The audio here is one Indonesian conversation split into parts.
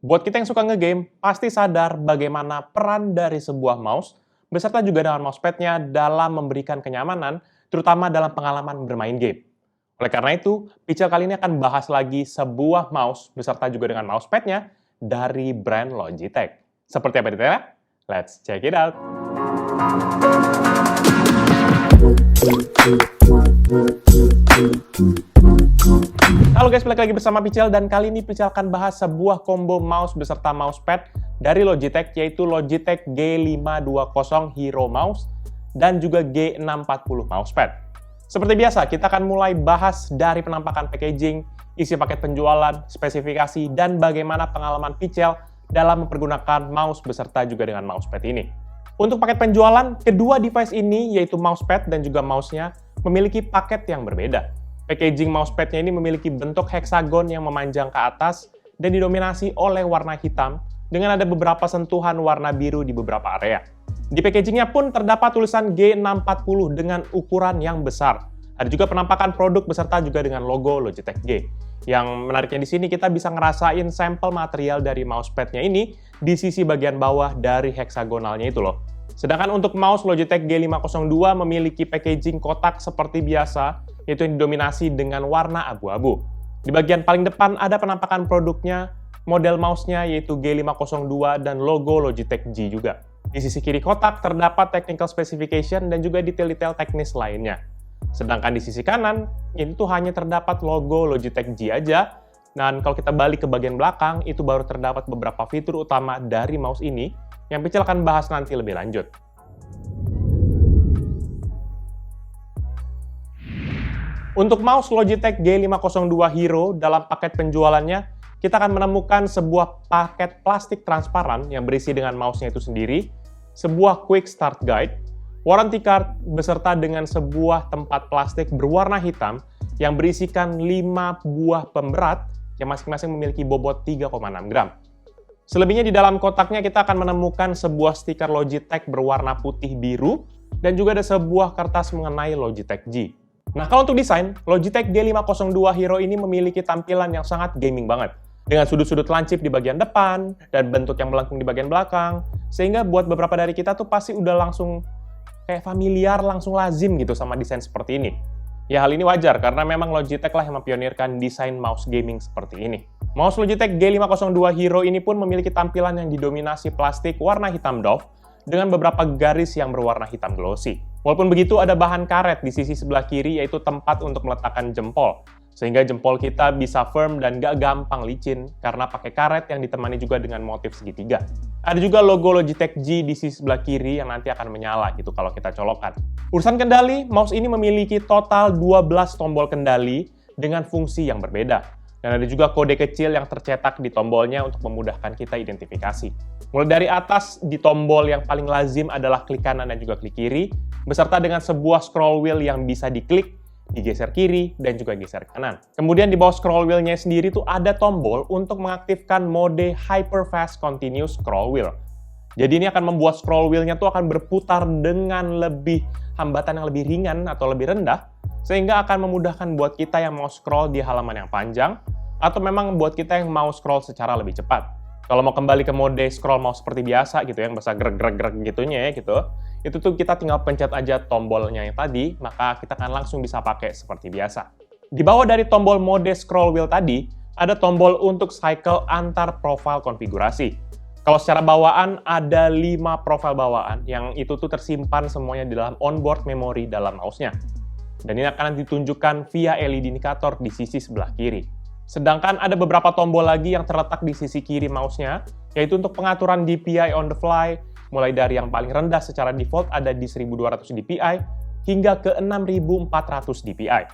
Buat kita yang suka ngegame, pasti sadar bagaimana peran dari sebuah mouse, beserta juga dengan mousepad-nya dalam memberikan kenyamanan, terutama dalam pengalaman bermain game. Oleh karena itu, Pichel kali ini akan bahas lagi sebuah mouse, beserta juga dengan mousepad-nya, dari brand Logitech. Seperti apa detailnya? Let's check it out! Halo guys, balik lagi bersama Pichel, dan kali ini Pichel akan bahas sebuah combo mouse beserta mousepad dari Logitech, yaitu Logitech G520 Hero Mouse dan juga G640 mousepad. Seperti biasa, kita akan mulai bahas dari penampakan packaging, isi paket penjualan, spesifikasi, dan bagaimana pengalaman Pichel dalam mempergunakan mouse beserta juga dengan mousepad ini. Untuk paket penjualan, kedua device ini, yaitu mousepad dan juga mouse-nya, memiliki paket yang berbeda. Packaging mousepad-nya ini memiliki bentuk heksagon yang memanjang ke atas dan didominasi oleh warna hitam dengan ada beberapa sentuhan warna biru di beberapa area. Di packaging-nya pun terdapat tulisan G640 dengan ukuran yang besar. Ada juga penampakan produk beserta juga dengan logo Logitech G. Yang menariknya di sini kita bisa ngerasain sampel material dari mousepad-nya ini di sisi bagian bawah dari heksagonalnya itu loh. Sedangkan untuk mouse Logitech G502 memiliki packaging kotak seperti biasa, yaitu yang didominasi dengan warna abu-abu. Di bagian paling depan ada penampakan produknya, model mouse-nya yaitu G502 dan logo Logitech G juga. Di sisi kiri kotak terdapat technical specification dan juga detail-detail teknis lainnya. Sedangkan di sisi kanan, itu hanya terdapat logo Logitech G aja, dan kalau kita balik ke bagian belakang, itu baru terdapat beberapa fitur utama dari mouse ini, yang Pichel akan bahas nanti lebih lanjut. Untuk mouse Logitech G502 Hero, dalam paket penjualannya, kita akan menemukan sebuah paket plastik transparan yang berisi dengan mouse-nya itu sendiri, sebuah quick start guide, warranty card, beserta dengan sebuah tempat plastik berwarna hitam yang berisikan 5 buah pemberat yang masing-masing memiliki bobot 3,6 gram. Selebihnya di dalam kotaknya kita akan menemukan sebuah stiker Logitech berwarna putih biru dan juga ada sebuah kertas mengenai Logitech G. Nah, kalau untuk desain, Logitech G502 Hero ini memiliki tampilan yang sangat gaming banget. Dengan sudut-sudut lancip di bagian depan, dan bentuk yang melengkung di bagian belakang, sehingga buat beberapa dari kita tuh pasti udah langsung kayak familiar, langsung lazim gitu sama desain seperti ini. Ya, hal ini wajar, karena memang Logitech lah yang mempionirkan desain mouse gaming seperti ini. Mouse Logitech G502 Hero ini pun memiliki tampilan yang didominasi plastik warna hitam doff, dengan beberapa garis yang berwarna hitam glossy. Walaupun begitu, ada bahan karet di sisi sebelah kiri, yaitu tempat untuk meletakkan jempol. Sehingga jempol kita bisa firm dan gak gampang licin, karena pakai karet yang ditemani juga dengan motif segitiga. Ada juga logo Logitech G di sisi sebelah kiri yang nanti akan menyala gitu kalau kita colokkan. Urusan kendali, mouse ini memiliki total 12 tombol kendali dengan fungsi yang berbeda. Dan ada juga kode kecil yang tercetak di tombolnya untuk memudahkan kita identifikasi. Mulai dari atas, di tombol yang paling lazim adalah klik kanan dan juga klik kiri, beserta dengan sebuah scroll wheel yang bisa diklik, digeser kiri, dan juga geser kanan. Kemudian di bawah scroll wheel-nya sendiri tuh ada tombol untuk mengaktifkan mode Hyper Fast Continuous Scroll Wheel. Jadi ini akan membuat scroll wheel-nya tuh akan berputar dengan hambatan yang lebih ringan atau lebih rendah, sehingga akan memudahkan buat kita yang mau scroll di halaman yang panjang, atau memang buat kita yang mau scroll secara lebih cepat. Kalau mau kembali ke mode scroll mouse seperti biasa gitu, yang bisa greg-greg gitunya ya gitu, itu tuh kita tinggal pencet aja tombolnya yang tadi, maka kita akan langsung bisa pakai seperti biasa. Di bawah dari tombol mode scroll wheel tadi, ada tombol untuk cycle antar profil konfigurasi. Kalau secara bawaan, ada 5 profil bawaan, yang itu tuh tersimpan semuanya di dalam onboard memory dalam mouse-nya. Dan ini akan ditunjukkan via LED indikator di sisi sebelah kiri. Sedangkan ada beberapa tombol lagi yang terletak di sisi kiri mouse-nya, yaitu untuk pengaturan DPI on the fly, mulai dari yang paling rendah secara default ada di 1200 DPI, hingga ke 6400 DPI.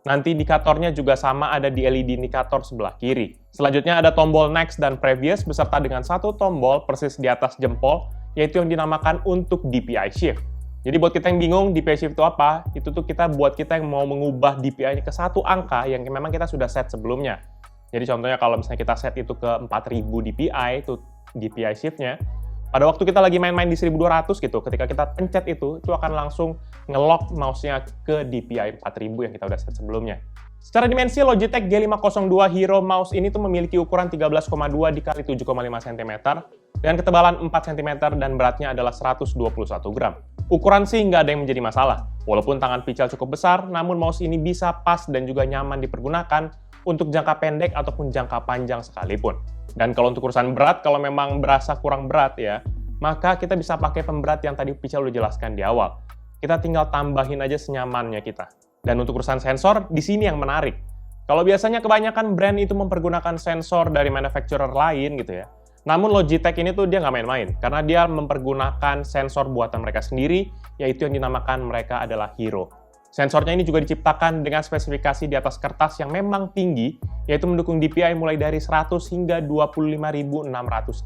Nanti indikatornya juga sama ada di LED indikator sebelah kiri. Selanjutnya ada tombol next dan previous, beserta dengan satu tombol persis di atas jempol, yaitu yang dinamakan untuk DPI shift. Jadi buat kita yang bingung DPI shift itu apa, itu tuh buat kita yang mau mengubah DPI-nya ke satu angka yang memang kita sudah set sebelumnya. Jadi contohnya kalau misalnya kita set itu ke 4000 DPI, itu DPI shift-nya, pada waktu kita lagi main-main di 1200 gitu, ketika kita pencet itu akan langsung nge-lock mouse-nya ke DPI 4000 yang kita udah set sebelumnya. Secara dimensi, Logitech G502 Hero mouse ini tuh memiliki ukuran 13,2 dikali 7,5 cm dengan ketebalan 4 cm dan beratnya adalah 121 gram. Ukuran sih nggak ada yang menjadi masalah. Walaupun tangan Pical cukup besar, namun mouse ini bisa pas dan juga nyaman dipergunakan untuk jangka pendek ataupun jangka panjang sekalipun. Dan kalau untuk urusan berat, kalau memang berasa kurang berat ya, maka kita bisa pakai pemberat yang tadi Pical udah jelaskan di awal. Kita tinggal tambahin aja senyamannya kita. Dan untuk urusan sensor, di sini yang menarik. Kalau biasanya kebanyakan brand itu mempergunakan sensor dari manufacturer lain gitu ya. Namun Logitech ini tuh dia nggak main-main, karena dia mempergunakan sensor buatan mereka sendiri, yaitu yang dinamakan mereka adalah Hero. Sensornya ini juga diciptakan dengan spesifikasi di atas kertas yang memang tinggi, yaitu mendukung DPI mulai dari 100 hingga 25.600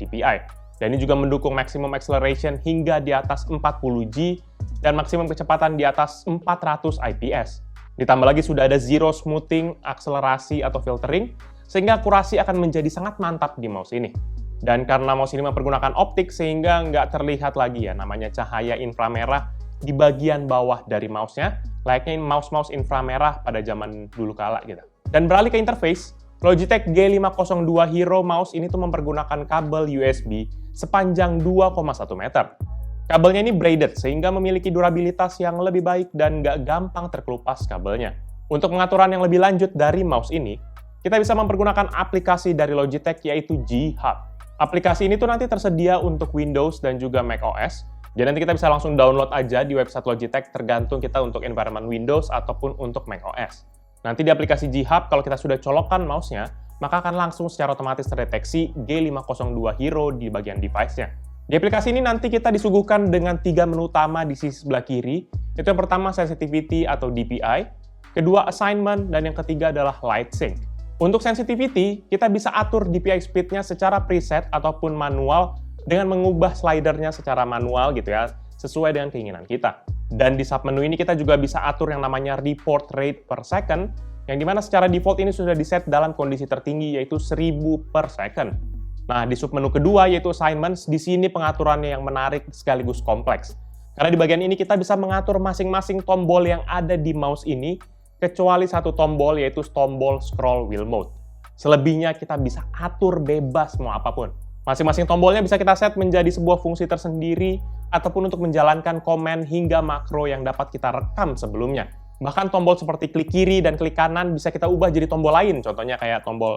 DPI. Dan ini juga mendukung maximum acceleration hingga di atas 40G dan maksimum kecepatan di atas 400 IPS. Ditambah lagi sudah ada zero smoothing, akselerasi, atau filtering, sehingga akurasi akan menjadi sangat mantap di mouse ini. Dan karena mouse ini mempergunakan optik, sehingga nggak terlihat lagi ya namanya cahaya inframerah di bagian bawah dari mouse-nya, layaknya mouse-mouse inframerah pada zaman dulu kala gitu. Dan beralih ke interface, Logitech G502 Hero mouse ini tuh mempergunakan kabel USB sepanjang 2,1 meter. Kabelnya ini braided, sehingga memiliki durabilitas yang lebih baik dan nggak gampang terkelupas kabelnya. Untuk pengaturan yang lebih lanjut dari mouse ini, kita bisa mempergunakan aplikasi dari Logitech yaitu G-Hub. Aplikasi ini tuh nanti tersedia untuk Windows dan juga macOS, jadi nanti kita bisa langsung download aja di website Logitech tergantung kita untuk environment Windows ataupun untuk macOS. Nanti di aplikasi G-Hub, kalau kita sudah colokkan mouse-nya, maka akan langsung secara otomatis terdeteksi G502 Hero di bagian device-nya. Di aplikasi ini nanti kita disuguhkan dengan 3 menu utama di sisi sebelah kiri, yaitu yang pertama sensitivity atau DPI, kedua assignment, dan yang ketiga adalah light sync. Untuk sensitivity, kita bisa atur DPI speed-nya secara preset ataupun manual dengan mengubah slidernya secara manual gitu ya, sesuai dengan keinginan kita. Dan di submenu ini kita juga bisa atur yang namanya report rate per second, yang dimana secara default ini sudah diset dalam kondisi tertinggi yaitu 1000 per second. Nah, di submenu kedua yaitu assignments, di sini pengaturannya yang menarik sekaligus kompleks. Karena di bagian ini kita bisa mengatur masing-masing tombol yang ada di mouse ini, kecuali satu tombol yaitu tombol scroll wheel mode. Selebihnya kita bisa atur bebas mau apapun. Masing-masing tombolnya bisa kita set menjadi sebuah fungsi tersendiri ataupun untuk menjalankan komen hingga makro yang dapat kita rekam sebelumnya. Bahkan tombol seperti klik kiri dan klik kanan bisa kita ubah jadi tombol lain, contohnya kayak tombol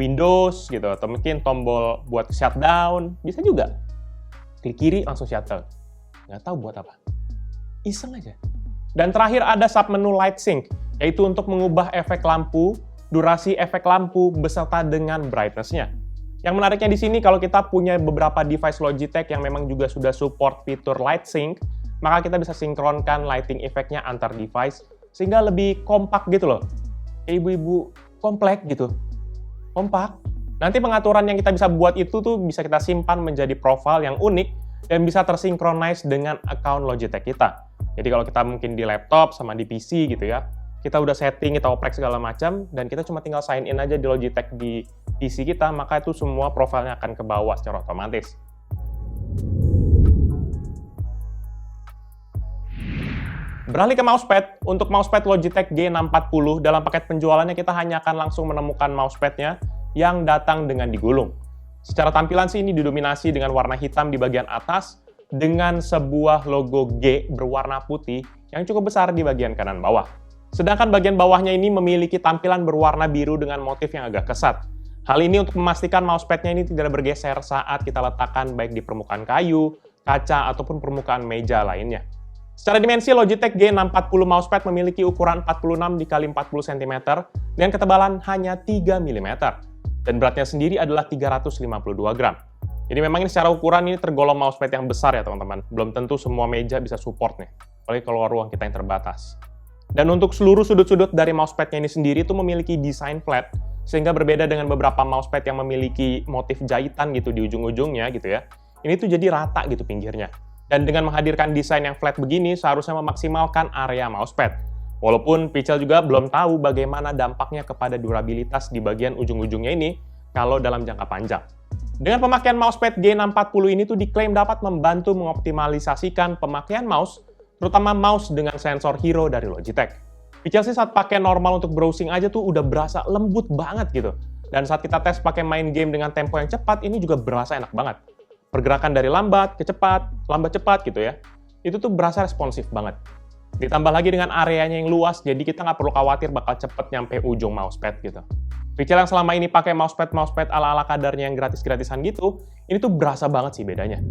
Windows gitu, atau mungkin tombol buat shutdown, bisa juga. Klik kiri langsung shutdown. Nggak tahu buat apa. Iseng aja. Dan terakhir ada submenu Light Sync, yaitu untuk mengubah efek lampu, durasi efek lampu, beserta dengan brightness-nya. Yang menariknya di sini, kalau kita punya beberapa device Logitech yang memang juga sudah support fitur Light Sync, maka kita bisa sinkronkan lighting efeknya antar device, sehingga lebih kompak gitu loh. Kayak ibu-ibu komplek gitu. Kompak. Nanti pengaturan yang kita bisa buat itu tuh bisa kita simpan menjadi profile yang unik dan bisa tersinkronize dengan account Logitech kita. Jadi kalau kita mungkin di laptop sama di PC gitu ya, kita udah setting, kita oprek segala macam, dan kita cuma tinggal sign in aja di Logitech di PC kita, maka itu semua profilnya akan ke bawah secara otomatis. Beralih ke mousepad, untuk mousepad Logitech G640, dalam paket penjualannya kita hanya akan langsung menemukan mousepadnya yang datang dengan digulung. Secara tampilan sih ini didominasi dengan warna hitam di bagian atas, dengan sebuah logo G berwarna putih yang cukup besar di bagian kanan bawah. Sedangkan bagian bawahnya ini memiliki tampilan berwarna biru dengan motif yang agak kesat. Hal ini untuk memastikan mousepadnya ini tidak bergeser saat kita letakkan baik di permukaan kayu, kaca, ataupun permukaan meja lainnya. Secara dimensi, Logitech G640 mousepad memiliki ukuran 46 x 40 cm dengan ketebalan hanya 3 mm. Dan beratnya sendiri adalah 352 gram. Jadi memang ini secara ukuran ini tergolong mousepad yang besar ya teman-teman. Belum tentu semua meja bisa support nih, apalagi kalau ruang kita yang terbatas. Dan untuk seluruh sudut-sudut dari mousepadnya ini sendiri itu memiliki desain flat, sehingga berbeda dengan beberapa mousepad yang memiliki motif jahitan gitu di ujung-ujungnya gitu ya. Ini tuh jadi rata gitu pinggirnya. Dan dengan menghadirkan desain yang flat begini, seharusnya memaksimalkan area mousepad. Walaupun Pical juga belum tahu bagaimana dampaknya kepada durabilitas di bagian ujung-ujungnya ini kalau dalam jangka panjang. Dengan pemakaian mousepad G640 ini tuh diklaim dapat membantu mengoptimalisasikan pemakaian mouse, terutama mouse dengan sensor Hero dari Logitech. Pichel sih saat pakai normal untuk browsing aja tuh udah berasa lembut banget gitu. Dan saat kita tes pakai main game dengan tempo yang cepat, ini juga berasa enak banget. Pergerakan dari lambat ke cepat, lambat cepat gitu ya. Itu tuh berasa responsif banget. Ditambah lagi dengan areanya yang luas, jadi kita nggak perlu khawatir bakal cepet nyampe ujung mousepad gitu. Pichel yang selama ini pakai mousepad ala-ala kadarnya yang gratis-gratisan gitu, ini tuh berasa banget sih bedanya.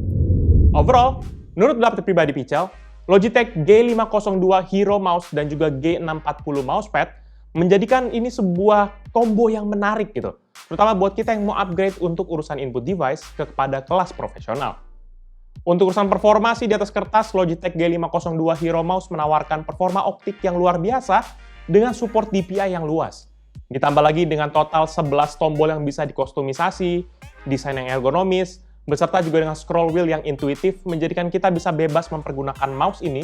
Overall, menurut pendapat pribadi Pichel, Logitech G502 Hero Mouse dan juga G640 Mousepad menjadikan ini sebuah combo yang menarik gitu. Terutama buat kita yang mau upgrade untuk urusan input device kepada kelas profesional. Untuk urusan performa sih di atas kertas, Logitech G502 Hero Mouse menawarkan performa optik yang luar biasa dengan support DPI yang luas. Ditambah lagi dengan total 11 tombol yang bisa dikustomisasi, desain yang ergonomis, beserta juga dengan scroll wheel yang intuitif, menjadikan kita bisa bebas mempergunakan mouse ini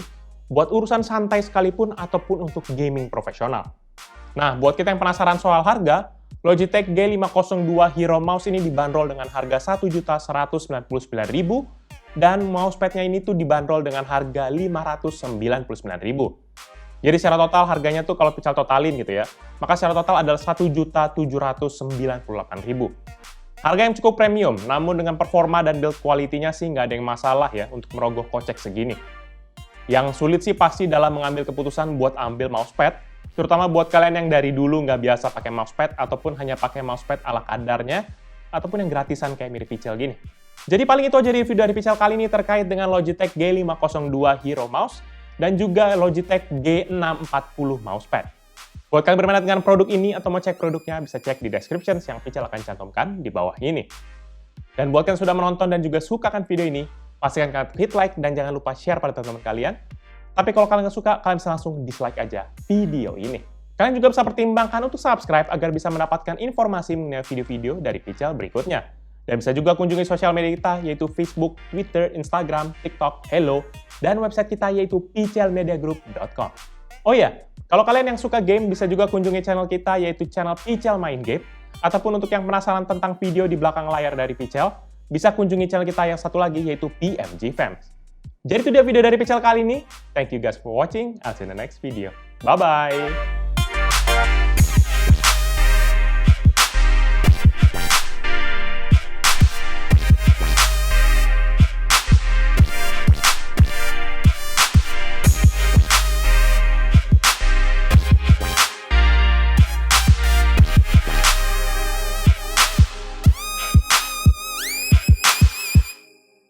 buat urusan santai sekalipun ataupun untuk gaming profesional. Nah, buat kita yang penasaran soal harga, Logitech G502 Hero Mouse ini dibanderol dengan harga Rp1.199.000 dan mousepadnya ini tuh dibanderol dengan harga Rp599.000. Jadi secara total harganya tuh kalau Pichel totalin gitu ya, maka secara total adalah Rp1.798.000. Harga yang cukup premium, namun dengan performa dan build quality-nya sih nggak ada yang masalah ya untuk merogoh kocek segini. Yang sulit sih pasti dalam mengambil keputusan buat ambil mousepad, terutama buat kalian yang dari dulu nggak biasa pakai mousepad ataupun hanya pakai mousepad ala kadarnya, ataupun yang gratisan kayak mirip Pichel gini. Jadi paling itu aja review dari Pichel kali ini terkait dengan Logitech G502 Hero Mouse dan juga Logitech G640 Mousepad. Buat kalian berminat dengan produk ini atau mau cek produknya, bisa cek di description yang Pichel akan cantumkan di bawah ini. Dan buat kalian sudah menonton dan juga suka kan video ini, pastikan kalian hit like dan jangan lupa share pada teman-teman kalian. Tapi kalau kalian nggak suka, kalian bisa langsung dislike aja video ini. Kalian juga bisa pertimbangkan untuk subscribe agar bisa mendapatkan informasi mengenai video-video dari Pichel berikutnya. Dan bisa juga kunjungi sosial media kita, yaitu Facebook, Twitter, Instagram, TikTok, Hello, dan website kita yaitu pichelmediagroup.com. Oh iya, kalau kalian yang suka game, bisa juga kunjungi channel kita, yaitu channel Pichel Main Game. Ataupun untuk yang penasaran tentang video di belakang layar dari Pichel, bisa kunjungi channel kita yang satu lagi, yaitu PMG Fans. Jadi itu dia video dari Pichel kali ini. Thank you guys for watching. I'll see you in the next video. Bye-bye!